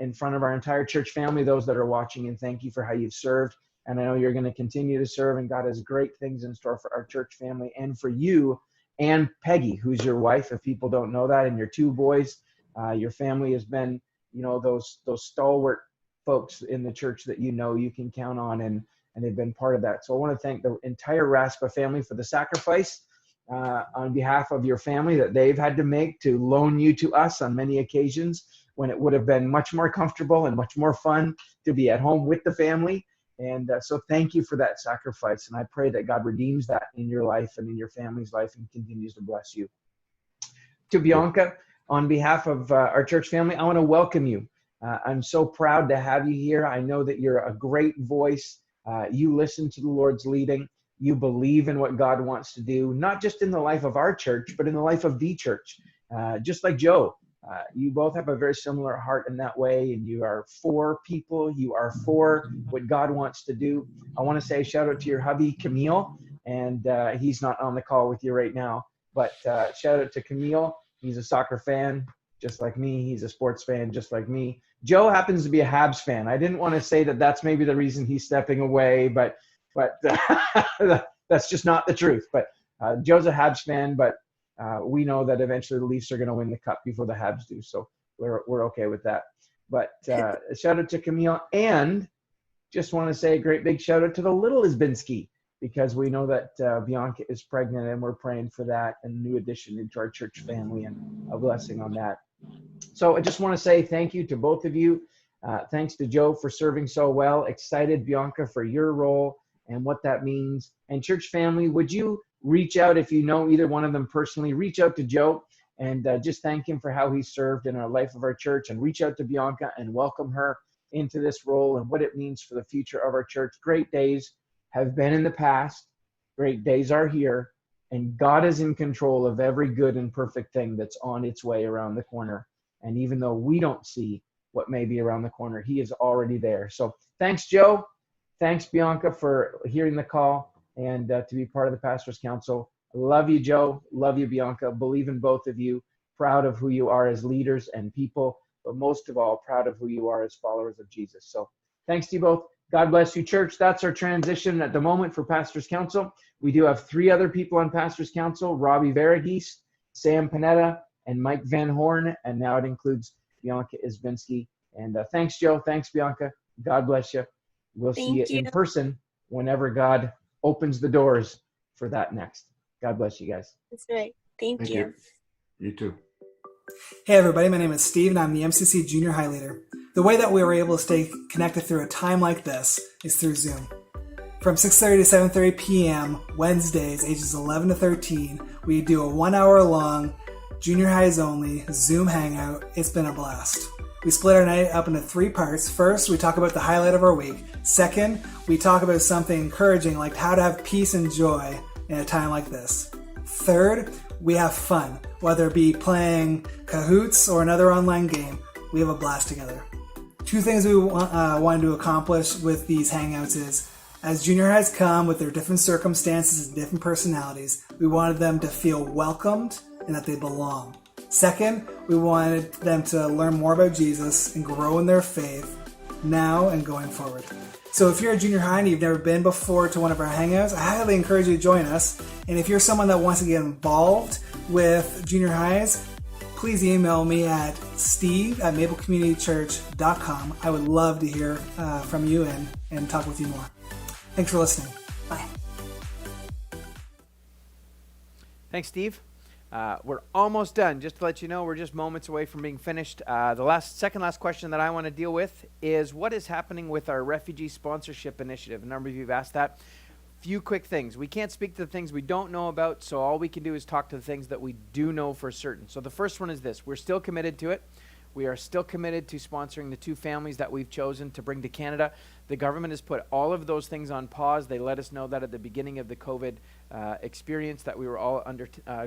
in front of our entire church family, those that are watching, and thank you for how you've served. And I know you're going to continue to serve, and God has great things in store for our church family and for you and Peggy, who's your wife, if people don't know that, and your two boys. Your family has been, those stalwart folks in the church that you can count on, and they've been part of that. So I want to thank the entire RASPA family for the sacrifice on behalf of your family that they've had to make to loan you to us on many occasions when it would have been much more comfortable and much more fun to be at home with the family. And so thank you for that sacrifice. And I pray that God redeems that in your life and in your family's life and continues to bless you. To Bianca, on behalf of our church family, I want to welcome you. I'm so proud to have you here. I know that you're a great voice. You listen to the Lord's leading. You believe in what God wants to do, not just in the life of our church, but in the life of the church. Just like Joe, you both have a very similar heart in that way, and you are for people. You are for what God wants to do. I want to say a shout out to your hubby, Camille, and he's not on the call with you right now, but shout out to Camille. He's a soccer fan, just like me. He's a sports fan, just like me. Joe happens to be a Habs fan. I didn't want to say that that's maybe the reason he's stepping away, but that's just not the truth. But Joe's a Habs fan, but we know that eventually the Leafs are going to win the cup before the Habs do, so we're okay with that. But shout out to Camille, and just want to say a great big shout out to the little Isbinski, because we know that Bianca is pregnant, and we're praying for that, and a new addition into our church family, and a blessing on that. So I just want to say thank you to both of you. Thanks to Joe for serving so well. Excited, Bianca, for your role and what that means. And church family, would you reach out, if you know either one of them personally, reach out to Joe and just thank him for how he served in our life of our church, and reach out to Bianca and welcome her into this role and what it means for the future of our church. Great days have been in the past. Great days are here, and God is in control of every good and perfect thing that's on its way around the corner. And even though we don't see what may be around the corner, he is already there. So thanks, Joe. Thanks, Bianca, for hearing the call and to be part of the Pastor's Council. Love you, Joe. Love you, Bianca. Believe in both of you. Proud of who you are as leaders and people, but most of all, proud of who you are as followers of Jesus. So thanks to you both. God bless you, church. That's our transition at the moment for Pastor's Council. We do have 3 other people on Pastor's Council: Robbie Varagese, Sam Panetta, and Mike Van Horn. And now it includes Bianca Izbinski. And thanks, Joe. Thanks, Bianca. God bless you. We'll see you in person whenever God opens the doors for that next. God bless you guys. That's right. Thank you. You too. Hey everybody, my name is Steve and I'm the MCC Junior High Leader. The way that we were able to stay connected through a time like this is through Zoom. From 6:30 to 7:30 p.m. Wednesdays, ages 11 to 13, we do a 1 hour long junior highs only Zoom hangout. It's been a blast. We split our night up into 3 parts. First, we talk about the highlight of our week. Second, we talk about something encouraging like how to have peace and joy in a time like this. Third, we have fun, whether it be playing Kahoots or another online game. We have a blast together. 2 things we wanted to accomplish with these hangouts is, as junior highs come with their different circumstances and different personalities, we wanted them to feel welcomed and that they belong. Second, we wanted them to learn more about Jesus and grow in their faith now and going forward. So if you're a junior high and you've never been before to one of our hangouts, I highly encourage you to join us. And if you're someone that wants to get involved with junior highs, please email me at steve@maplecommunitychurch.com. I would love to hear from you and talk with you more. Thanks for listening. Bye. Thanks, Steve. We're almost done. Just to let you know, we're just moments away from being finished. The second last question that I want to deal with is what is happening with our refugee sponsorship initiative? A number of you have asked that. Few quick things. We can't speak to the things we don't know about, so all we can do is talk to the things that we do know for certain. So the first one is this. We're still committed to it. We are still committed to sponsoring the 2 families that we've chosen to bring to Canada. The government has put all of those things on pause. They let us know that at the beginning of the COVID experience that we were all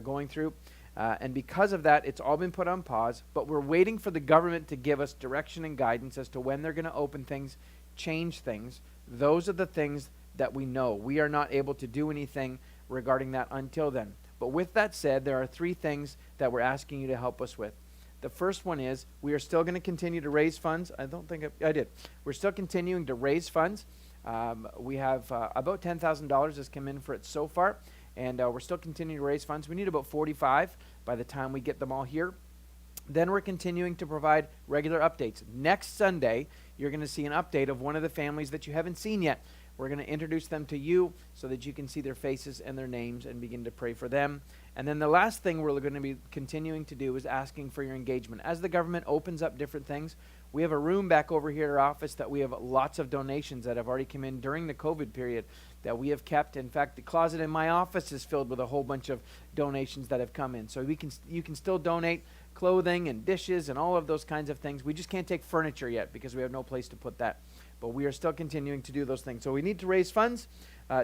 going through. And because of that, it's all been put on pause, but we're waiting for the government to give us direction and guidance as to when they're going to open things, change things. Those are the things that we know. We are not able to do anything regarding that until then. But with that said, there are 3 things that we're asking you to help us with. The first one is we are still going to continue to raise funds. I don't think I did. We're still continuing to raise funds. We have about $10,000 has come in for it so far, and we're still continuing to raise funds. We need about 45 by the time we get them all here. Then we're continuing to provide regular updates. Next Sunday, you're going to see an update of one of the families that you haven't seen yet. We're going to introduce them to you so that you can see their faces and their names and begin to pray for them. And then the last thing we're going to be continuing to do is asking for your engagement. As the government opens up different things, we have a room back over here at our office that we have lots of donations that have already come in during the COVID period that we have kept. In fact, the closet in my office is filled with a whole bunch of donations that have come in. So you can still donate clothing and dishes and all of those kinds of things. We just can't take furniture yet because we have no place to put that. But we are still continuing to do those things. So we need to raise funds,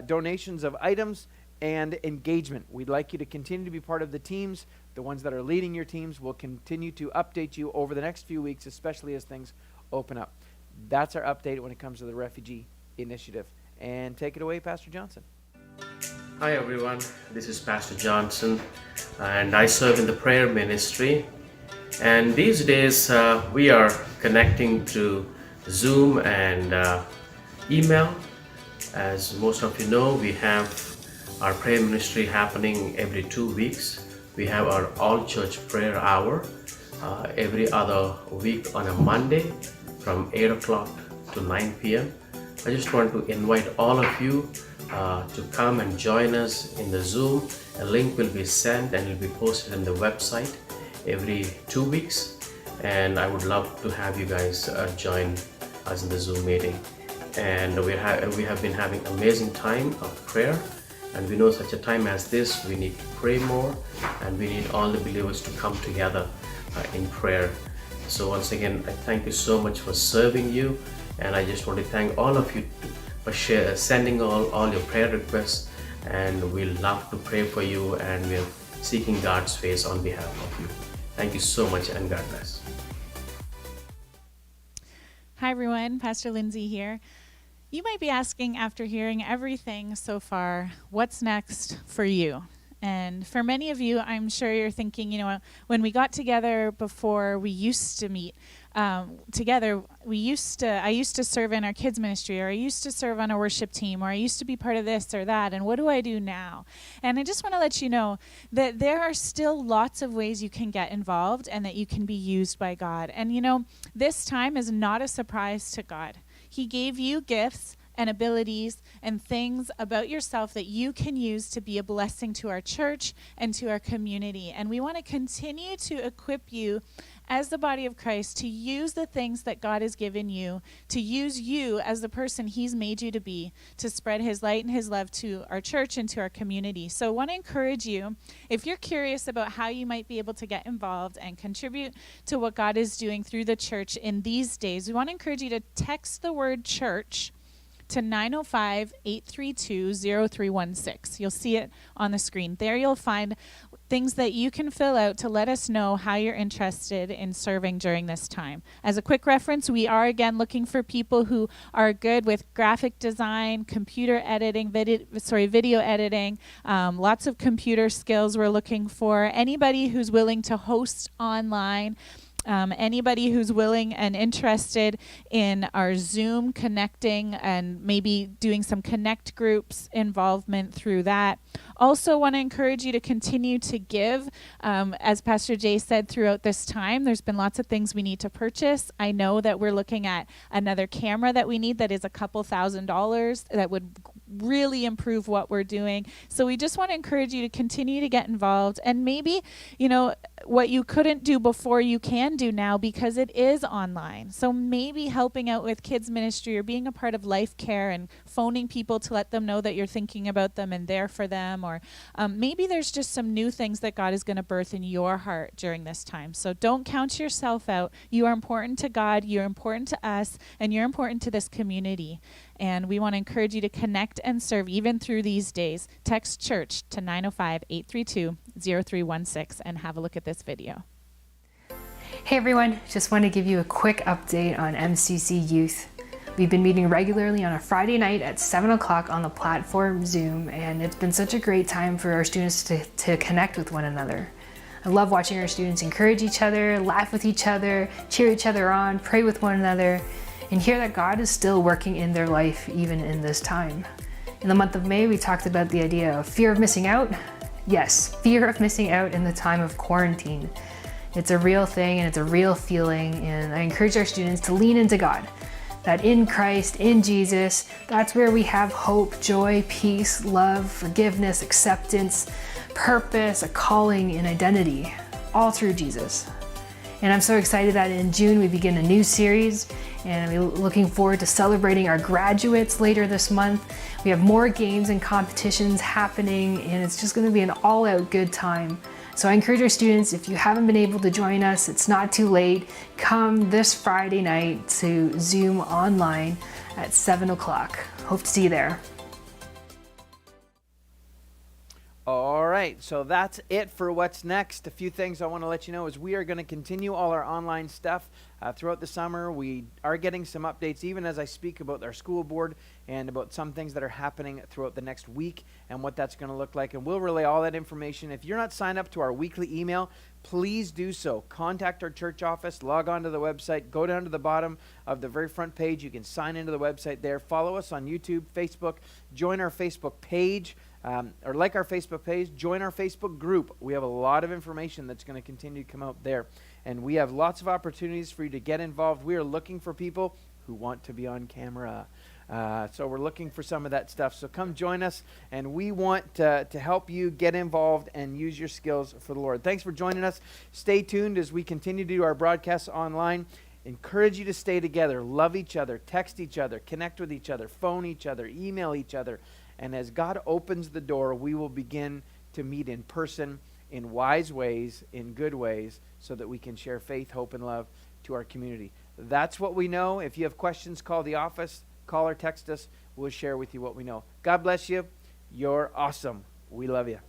donations of items, and engagement. We'd like you to continue to be part of the teams. The ones that are leading your teams will continue to update you over the next few weeks, especially as things open up. That's our update when it comes to the refugee initiative. And take it away, Pastor Johnson. Hi everyone, this is Pastor Johnson, and I serve in the prayer ministry. And these days we are connecting to Zoom and email. As most of you know, we have our prayer ministry happening every 2 weeks. We have our all church prayer hour every other week on a Monday from 8 o'clock to 9 p.m. I just want to invite all of you to come and join us in the Zoom. A link will be sent and will be posted on the website every 2 weeks. And I would love to have you guys join us in the Zoom meeting. And we have been having amazing time of prayer. And we know such a time as this, we need to pray more, and we need all the believers to come together in prayer. So once again, I thank you so much for serving you, and I just want to thank all of you for sending all your prayer requests, and we love to pray for you, and we're seeking God's face on behalf of you. Thank you so much, and God bless. Hi everyone, Pastor Lindsay here. You might be asking, after hearing everything so far, what's next for you? And for many of you, I'm sure you're thinking, when we got together before, we used to meet together, I used to serve in our kids ministry, or I used to serve on a worship team, or I used to be part of this or that, and what do I do now? And I just want to let you know that there are still lots of ways you can get involved and that you can be used by God. And this time is not a surprise to God. He gave you gifts and abilities and things about yourself that you can use to be a blessing to our church and to our community. And we want to continue to equip you as the body of Christ to use the things that God has given you, to use you as the person he's made you to be, to spread his light and his love to our church and to our community. So I want to encourage you, if you're curious about how you might be able to get involved and contribute to what God is doing through the church in these days, we want to encourage you to text the word church to 905-832-0316. You'll see it on the screen. There you'll find things that you can fill out to let us know how you're interested in serving during this time. As a quick reference, we are again looking for people who are good with graphic design, computer editing, video editing, lots of computer skills we're looking for. Anybody who's willing to host online, anybody who's willing and interested in our Zoom connecting and maybe doing some connect groups involvement through that. Also want to encourage you to continue to give. As Pastor Jay said, throughout this time, there's been lots of things we need to purchase. I know that we're looking at another camera that we need that is a couple $1,000s that would really improve what we're doing. So we just want to encourage you to continue to get involved, and maybe, what you couldn't do before you can do now because it is online. So maybe helping out with kids ministry or being a part of life care and phoning people to let them know that you're thinking about them and there for them, or maybe there's just some new things that God is going to birth in your heart during this time. So don't count yourself out. You are important to God, you're important to us, and you're important to this community. And we want to encourage you to connect and serve even through these days. Text church to 905-832-0316 and have a look at this video. Hey everyone, just want to give you a quick update on MCC Youth. We've been meeting regularly on a Friday night at 7 o'clock on the platform Zoom, and it's been such a great time for our students to connect with one another. I love watching our students encourage each other, laugh with each other, cheer each other on, pray with one another, and hear that God is still working in their life even in this time. In the month of May, we talked about the idea of fear of missing out. Yes, fear of missing out in the time of quarantine. It's a real thing and it's a real feeling, and I encourage our students to lean into God. That in Christ, in Jesus, that's where we have hope, joy, peace, love, forgiveness, acceptance, purpose, a calling, and identity, all through Jesus. And I'm so excited that in June we begin a new series, and I'm looking forward to celebrating our graduates later this month. We have more games and competitions happening, and it's just going to be an all-out good time. So I encourage our students, if you haven't been able to join us, it's not too late. Come this Friday night to Zoom online at 7 o'clock. Hope to see you there. All right, so that's it for what's next. A few things I want to let you know is we are going to continue all our online stuff throughout the summer. We are getting some updates even as I speak about our school board and about some things that are happening throughout the next week and what that's going to look like. And we'll relay all that information. If you're not signed up to our weekly email, please do so. Contact our church office, log on to the website, go down to the bottom of the very front page. You can sign into the website there. Follow us on YouTube, Facebook, join our Facebook page. Or like our Facebook page, join our Facebook group. We have a lot of information that's going to continue to come out there. And we have lots of opportunities for you to get involved. We are looking for people who want to be on camera. So we're looking for some of that stuff. So come join us, and we want to help you get involved and use your skills for the Lord. Thanks for joining us. Stay tuned as we continue to do our broadcasts online. Encourage you to stay together, love each other, text each other, connect with each other, phone each other, email each other. And as God opens the door, we will begin to meet in person in wise ways, in good ways, so that we can share faith, hope, and love to our community. That's what we know. If you have questions, call the office, call or text us. We'll share with you what we know. God bless you. You're awesome. We love you.